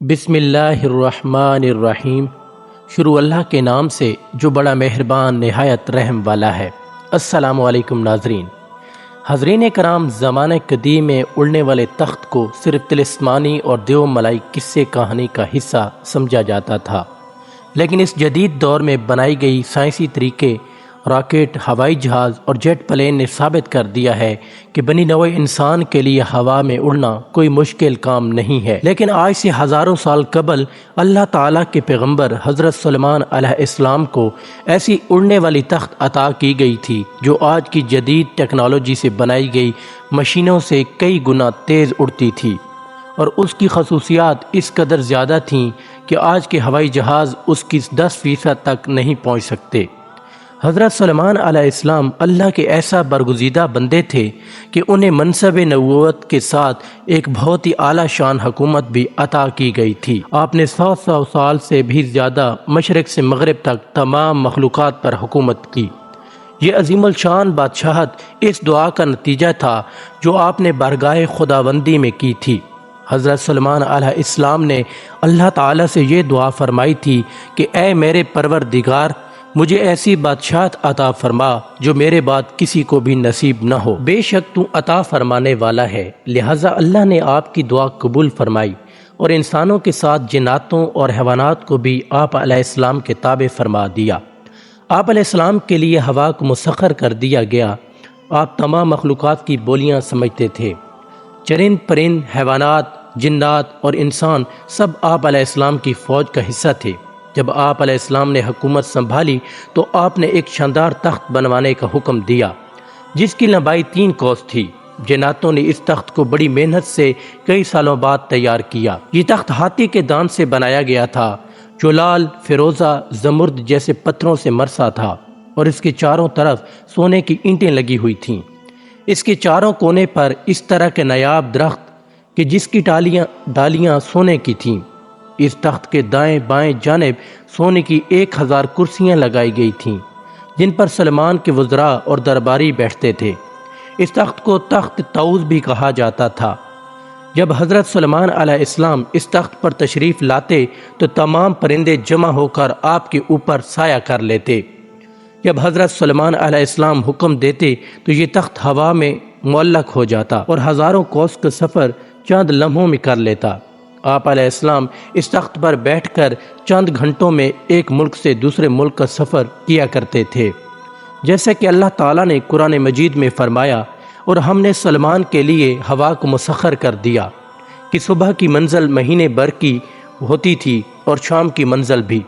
بسم اللہ الرحمن الرحیم۔ شروع اللہ کے نام سے جو بڑا مہربان نہایت رحم والا ہے۔ السلام علیکم ناظرین۔ حضرین کرام، زمانہ قدیم میں اڑنے والے تخت کو صرف طلسمانی اور دیو ملائی قصے کہانی کا حصہ سمجھا جاتا تھا، لیکن اس جدید دور میں بنائی گئی سائنسی طریقے، راکٹ، ہوائی جہاز اور جیٹ پلین نے ثابت کر دیا ہے کہ بنی نوع انسان کے لیے ہوا میں اڑنا کوئی مشکل کام نہیں ہے۔ لیکن آج سے ہزاروں سال قبل اللہ تعالیٰ کے پیغمبر حضرت سلیمان علیہ السلام کو ایسی اڑنے والی تخت عطا کی گئی تھی جو آج کی جدید ٹیکنالوجی سے بنائی گئی مشینوں سے کئی گنا تیز اڑتی تھی، اور اس کی خصوصیات اس قدر زیادہ تھیں کہ آج کے ہوائی جہاز اس کی 10% تک نہیں پہنچ سکتے۔ حضرت سلیمان علیہ السلام اللہ کے ایسا برگزیدہ بندے تھے کہ انہیں منصب نبوت کے ساتھ ایک بہت ہی اعلیٰ شان حکومت بھی عطا کی گئی تھی۔ آپ نے 100 سال سے بھی زیادہ مشرق سے مغرب تک تمام مخلوقات پر حکومت کی۔ یہ عظیم الشان بادشاہت اس دعا کا نتیجہ تھا جو آپ نے بارگاہ خداوندی میں کی تھی۔ حضرت سلیمان علیہ السلام نے اللہ تعالیٰ سے یہ دعا فرمائی تھی کہ اے میرے پروردگار، مجھے ایسی بادشاہت عطا فرما جو میرے بعد کسی کو بھی نصیب نہ ہو۔ بے شک تو عطا فرمانے والا ہے، لہٰذا اللہ نے آپ کی دعا قبول فرمائی اور انسانوں کے ساتھ جناتوں اور حیوانات کو بھی آپ علیہ السلام کے تابع فرما دیا۔ آپ علیہ السلام کے لیے ہوا کو مسخر کر دیا گیا۔ آپ تمام مخلوقات کی بولیاں سمجھتے تھے۔ چرند پرند، حیوانات، جنات اور انسان سب آپ علیہ السلام کی فوج کا حصہ تھے۔ جب آپ علیہ السلام نے حکومت سنبھالی تو آپ نے ایک شاندار تخت بنوانے کا حکم دیا جس کی لمبائی 3 کوس تھی۔ جناتوں نے اس تخت کو بڑی محنت سے کئی سالوں بعد تیار کیا۔ یہ تخت ہاتھی کے دانت سے بنایا گیا تھا جو لال، فیروزہ، زمرد جیسے پتھروں سے مرصع تھا، اور اس کے چاروں طرف سونے کی اینٹیں لگی ہوئی تھیں۔ اس کے چاروں کونے پر اس طرح کے نایاب درخت کہ جس کی ڈالیاں سونے کی تھیں۔ اس تخت کے دائیں بائیں جانب سونے کی 1000 کرسیاں لگائی گئی تھیں جن پر سلیمان کے وزراء اور درباری بیٹھتے تھے۔ اس تخت کو تخت طاؤس بھی کہا جاتا تھا۔ جب حضرت سلیمان علیہ السلام اس تخت پر تشریف لاتے تو تمام پرندے جمع ہو کر آپ کے اوپر سایہ کر لیتے۔ جب حضرت سلیمان علیہ السلام حکم دیتے تو یہ تخت ہوا میں معلق ہو جاتا اور ہزاروں کوس کا سفر چند لمحوں میں کر لیتا۔ آپ علیہ السلام اس تخت پر بیٹھ کر چند گھنٹوں میں ایک ملک سے دوسرے ملک کا سفر کیا کرتے تھے، جیسے کہ اللہ تعالیٰ نے قرآن مجید میں فرمایا، اور ہم نے سلیمان کے لیے ہوا کو مسخر کر دیا کہ صبح کی منزل مہینے بھر کی ہوتی تھی اور شام کی منزل بھی۔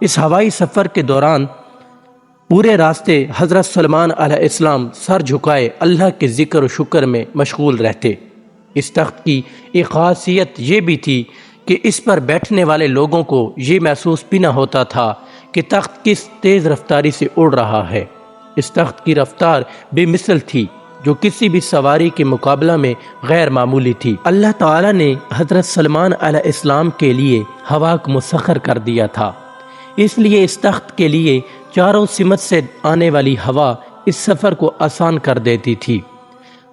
اس ہوائی سفر کے دوران پورے راستے حضرت سلیمان علیہ السلام سر جھکائے اللہ کے ذکر و شکر میں مشغول رہتے۔ اس تخت کی ایک خاصیت یہ بھی تھی کہ اس پر بیٹھنے والے لوگوں کو یہ محسوس بھی نہ ہوتا تھا کہ تخت کس تیز رفتاری سے اڑ رہا ہے۔ اس تخت کی رفتار بے مثل تھی جو کسی بھی سواری کے مقابلہ میں غیر معمولی تھی۔ اللہ تعالیٰ نے حضرت سلیمان علیہ السلام کے لیے ہوا کو مسخر کر دیا تھا، اس لیے اس تخت کے لیے چاروں سمت سے آنے والی ہوا اس سفر کو آسان کر دیتی تھی۔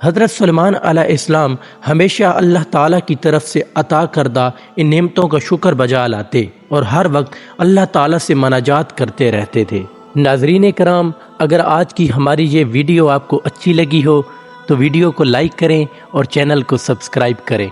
حضرت سلیمان علیہ السلام ہمیشہ اللہ تعالیٰ کی طرف سے عطا کردہ ان نعمتوں کا شکر بجا لاتے اور ہر وقت اللہ تعالیٰ سے مناجات کرتے رہتے تھے۔ ناظرین کرام، اگر آج کی ہماری یہ ویڈیو آپ کو اچھی لگی ہو تو ویڈیو کو لائک کریں اور چینل کو سبسکرائب کریں۔